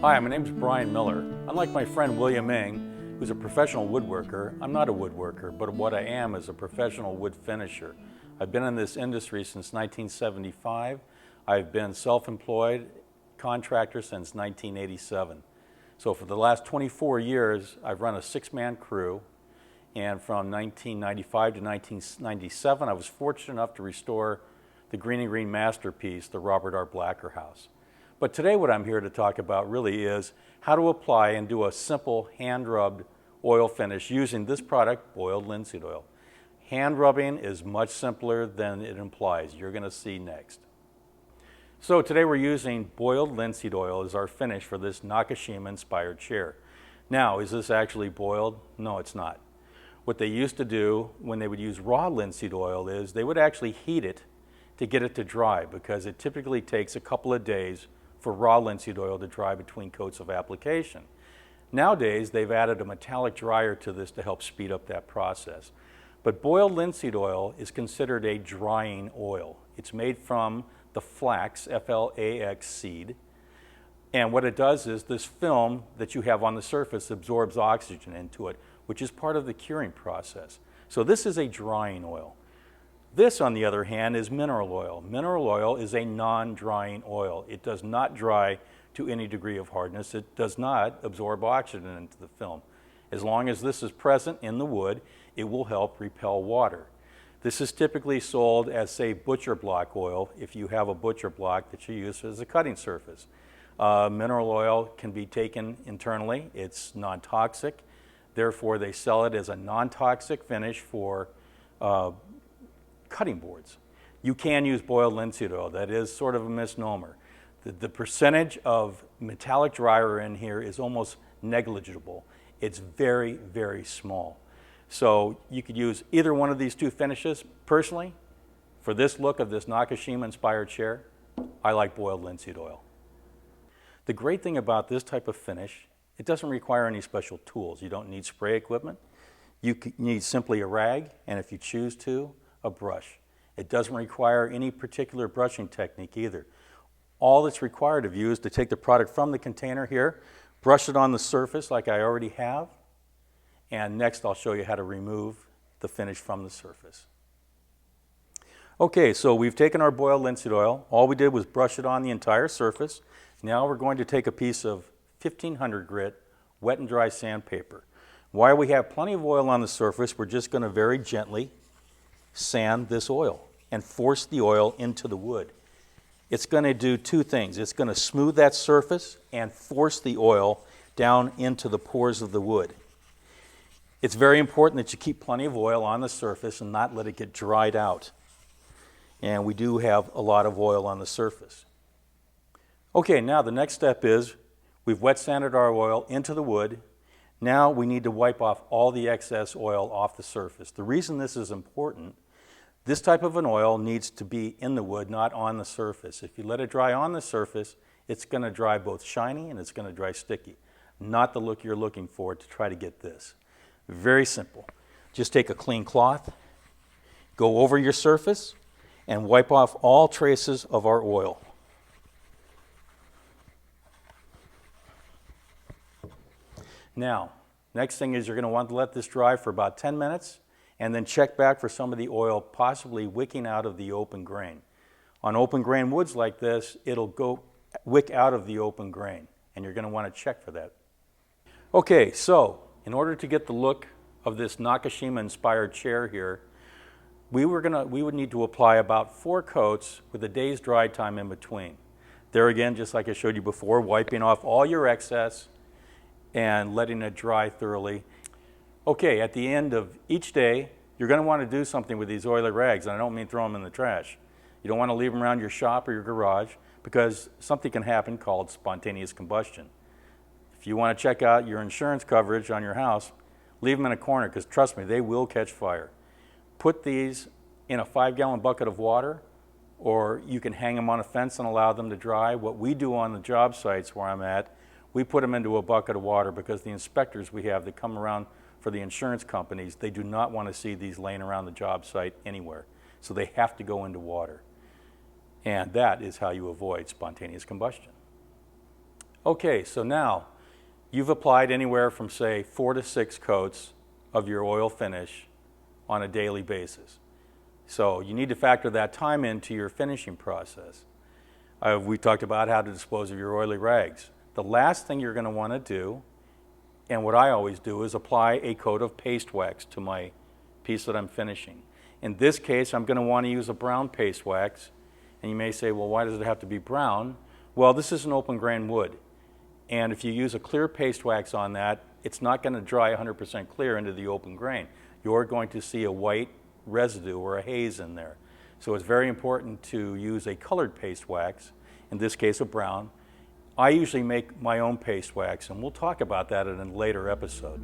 Hi, my name is Brian Miller. Unlike my friend William Ng, who's a professional woodworker, I'm not a woodworker, but what I am is a professional wood finisher. I've been in this industry since 1975. I've been self-employed contractor since 1987. So for the last 24 years, I've run a six-man crew, and from 1995 to 1997, I was fortunate enough to restore the Green and Green masterpiece, the Robert R. Blacker House. But today what I'm here to talk about really is how to apply and do a simple hand-rubbed oil finish using this product, boiled linseed oil. Hand rubbing is much simpler than it implies. You're going to see next. So today we're using boiled linseed oil as our finish for this Nakashima-inspired chair. Now, is this actually boiled? No, it's not. What they used to do when they would use raw linseed oil is they would actually heat it to get it to dry, because it typically takes a couple of days for raw linseed oil to dry between coats of application. Nowadays, they've added a metallic dryer to this to help speed up that process. But boiled linseed oil is considered a drying oil. It's made from the flax, F-L-A-X seed. And what it does is this film that you have on the surface absorbs oxygen into it, which is part of the curing process. So this is a drying oil. This, on the other hand, is mineral oil. Mineral oil is a non-drying oil. It does not dry to any degree of hardness. It does not absorb oxygen into the film. As long as this is present in the wood, it will help repel water. This is typically sold as, say, butcher block oil, if you have a butcher block that you use as a cutting surface. Mineral oil can be taken internally. It's non-toxic. Therefore, they sell it as a non-toxic finish for cutting boards. You can use boiled linseed oil. That is sort of a misnomer. The percentage of metallic dryer in here is almost negligible. It's very, very small. So you could use either one of these two finishes. Personally, for this look of this Nakashima-inspired chair, I like boiled linseed oil. The great thing about this type of finish, it doesn't require any special tools. You don't need spray equipment. You need simply a rag, and if you choose to, a brush. It doesn't require any particular brushing technique either. All that's required of you is to take the product from the container here, brush it on the surface like I already have, and next I'll show you how to remove the finish from the surface. Okay, so we've taken our boiled linseed oil. All we did was brush it on the entire surface. Now we're going to take a piece of 1500 grit wet and dry sandpaper. While we have plenty of oil on the surface, we're just going to very gently sand this oil and force the oil into the wood. It's going to do two things. It's going to smooth that surface and force the oil down into the pores of the wood. It's very important that you keep plenty of oil on the surface and not let it get dried out. And we do have a lot of oil on the surface. Okay, now the next step is we've wet sanded our oil into the wood. Now we need to wipe off all the excess oil off the surface. The reason this is important, this type of an oil needs to be in the wood, not on the surface. If you let it dry on the surface, it's going to dry both shiny and it's going to dry sticky. Not the look you're looking for to try to get this. Very simple. Just take a clean cloth, go over your surface, and wipe off all traces of our oil. Now, next thing is you're going to want to let this dry for about 10 minutes and then check back for some of the oil possibly wicking out of the open grain. On open grain woods like this, it'll go wick out of the open grain, and you're going to want to check for that. Okay, so in order to get the look of this Nakashima-inspired chair here, we would need to apply about 4 coats with a day's dry time in between. There again, just like I showed you before, wiping off all your excess and letting it dry thoroughly. Okay, at the end of each day, you're going to want to do something with these oily rags, and I don't mean throw them in the trash. You don't want to leave them around your shop or your garage, because something can happen called spontaneous combustion. If you want to check out your insurance coverage on your house, leave them in a corner, because trust me, they will catch fire. Put these in a 5-gallon bucket of water, or you can hang them on a fence and allow them to dry. What we do on the job sites where I'm at, we put them into a bucket of water, because the inspectors we have that come around for the insurance companies, they do not want to see these laying around the job site anywhere. So they have to go into water. And that is how you avoid spontaneous combustion. Okay, so now you've applied anywhere from say 4 to 6 coats of your oil finish on a daily basis. So you need to factor that time into your finishing process. We talked about how to dispose of your oily rags. The last thing you're going to want to do, and what I always do, is apply a coat of paste wax to my piece that I'm finishing. In this case, I'm going to want to use a brown paste wax. And you may say, well, why does it have to be brown? Well, this is an open grain wood. And if you use a clear paste wax on that, it's not going to dry 100% clear into the open grain. You're going to see a white residue or a haze in there. So it's very important to use a colored paste wax, in this case a brown. I usually make my own paste wax, and we'll talk about that in a later episode.